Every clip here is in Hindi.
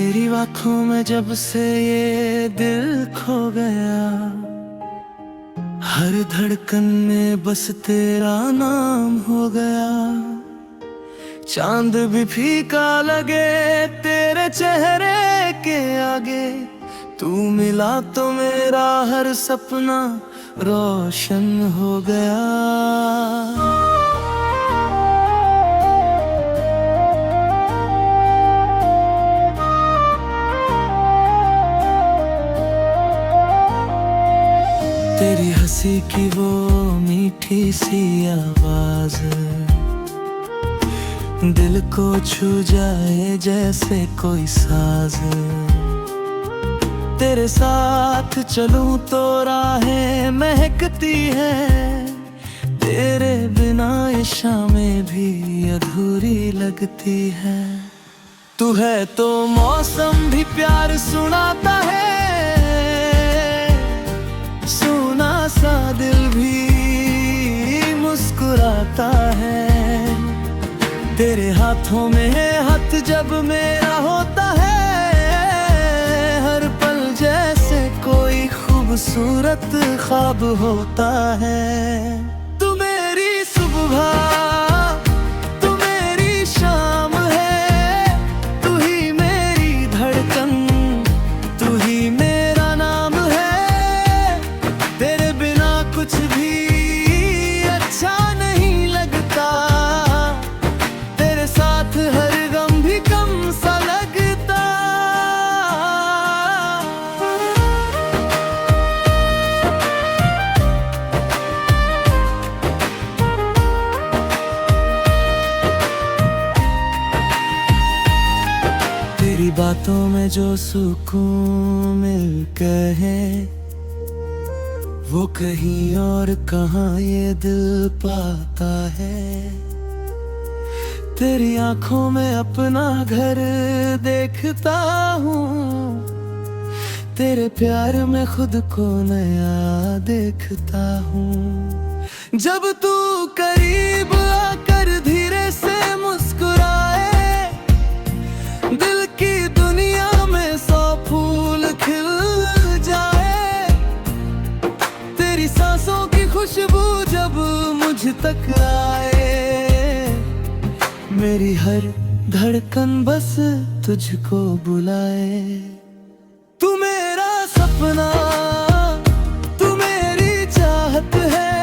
तेरी आँखों में जब से ये दिल खो गया, हर धड़कन में बस तेरा नाम हो गया। चांद भी फीका लगे तेरे चेहरे के आगे, तू मिला तो मेरा हर सपना रोशन हो गया। तेरी हंसी की वो मीठी सी आवाज दिल को छू जाए जैसे कोई साज। तेरे साथ चलूं तो राहें महकती है, तेरे बिना ये शामें भी अधूरी लगती है। तू है तो मौसम भी प्यार सुनाता है, सुना सा दिल भी मुस्कुराता है। तेरे हाथों में है हाथ जब मेरा होता है, हर पल जैसे कोई खूबसूरत ख्वाब होता है। तू मेरी सुबह, तू मेरी शाम है, तू ही मेरी धड़कन, तू ही मेरा नाम है। तेरे बिना कुछ भी अच्छा नहीं लगता, तेरे साथ हर गम भी कम सा लगता। तेरी बातों में जो सुकून मिल गए, वो कहीं और कहाँ ये दिल पाता है। तेरी आंखों में अपना घर देखता हूँ, तेरे प्यार में खुद को नया देखता हूँ। जब तू करीब आकर धीरे से मुस्कुराए, दिल की दुनिया में 100 फूल खिल जाए। तेरी सांसों की खुशबू जब मुझ तक आए, मेरी हर धड़कन बस तुझको बुलाए। तू मेरा सपना, तू मेरी चाहत है,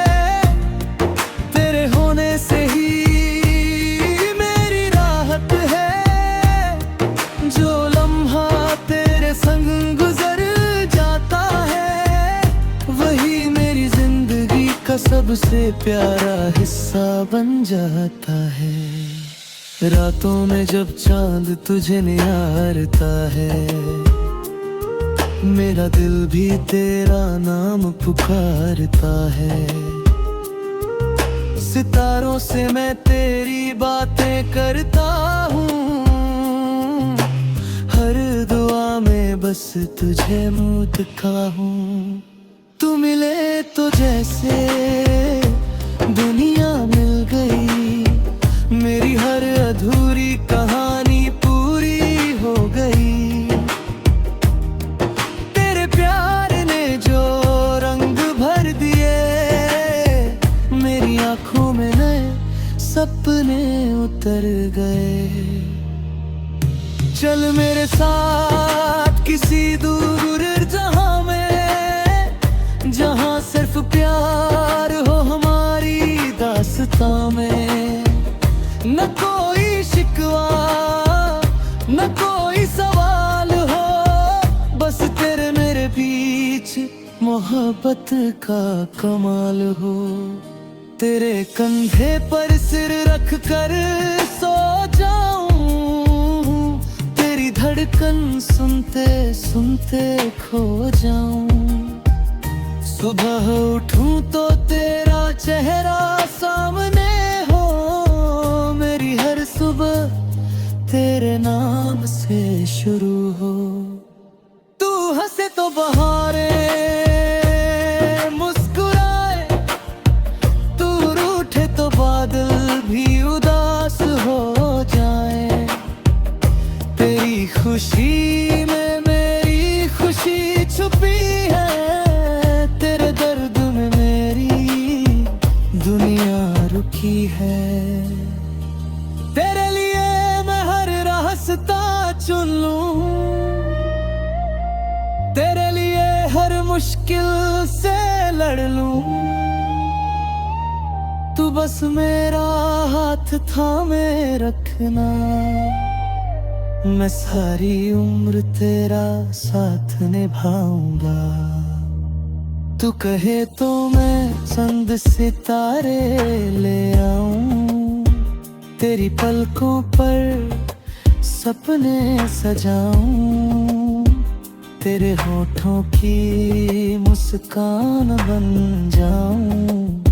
तेरे होने से ही मेरी राहत है। जो लम्हा तेरे संग गुजर जाता है, वही मेरी जिंदगी का सबसे प्यारा हिस्सा बन जाता है। रातों में जब चांद तुझे निहारता है, मेरा दिल भी तेरा नाम पुकारता है। सितारों से मैं तेरी बातें करता हूँ, हर दुआ में बस तुझे मुझका हूँ। तू मिले तो जैसे दुनिया मिल गई, मेरी हर अधूरी कहानी पूरी हो गई। तेरे प्यार ने जो रंग भर दिए, मेरी आंखों में नए सपने उतर गए। चल मेरे साथ किसी दूर जहां में, जहां सिर्फ प्यार हो हमारी दास्तां में। न कोई शिकवा, न कोई सवाल हो, बस तेरे मेरे बीच मोहब्बत का कमाल हो। तेरे कंधे पर सिर रख कर सो जाऊं, तेरी धड़कन सुनते सुनते खो जाऊं। सुबह उठूं तो तेरा चेहरा सामने हो, मेरी हर सुबह तेरे नाम से शुरू हो। तू हंसे तो बहारे मुस्कुराए, तू रूठे तो बादल भी उदास हो जाए। तेरी खुशी पकड़ लूं, तू बस मेरा हाथ थामे रखना, मैं सारी उम्र तेरा साथ निभाऊंगा। तू कहे तो मैं चंद सितारे ले आऊं, तेरी पलकों पर सपने सजाऊं, तेरे होठों की मुस्कान बन जाऊं,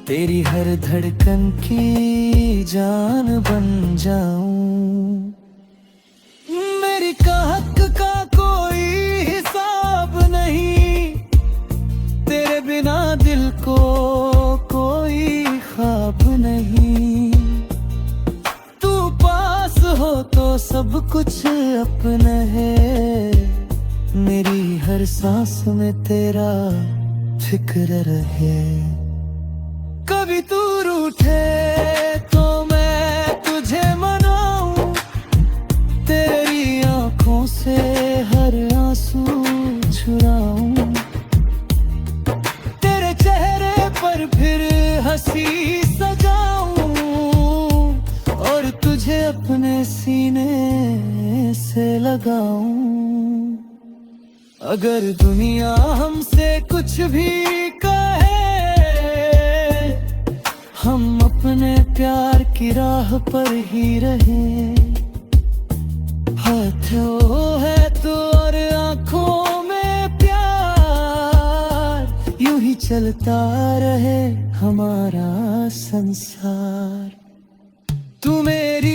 तेरी हर धड़कन की जान बन जाऊं। मेरी कहक का कोई हिसाब नहीं, तेरे बिना दिल को कोई ख्वाब नहीं, तू पास हो तो सब कुछ अपना है, मेरी हर सांस में तेरा फिक्र रहे। कभी तू रूठे तो मैं तुझे मनाऊं, तेरी आंखों से हर आंसू छुड़ाऊं, तेरे चेहरे पर फिर हंसी सजाऊं, और तुझे अपने सीने से लगाऊं। अगर दुनिया हमसे कुछ भी कहे, हम अपने प्यार की राह पर ही रहें। हाथों है तो और आंखों में प्यार, यूं ही चलता रहे हमारा संसार। तू मेरी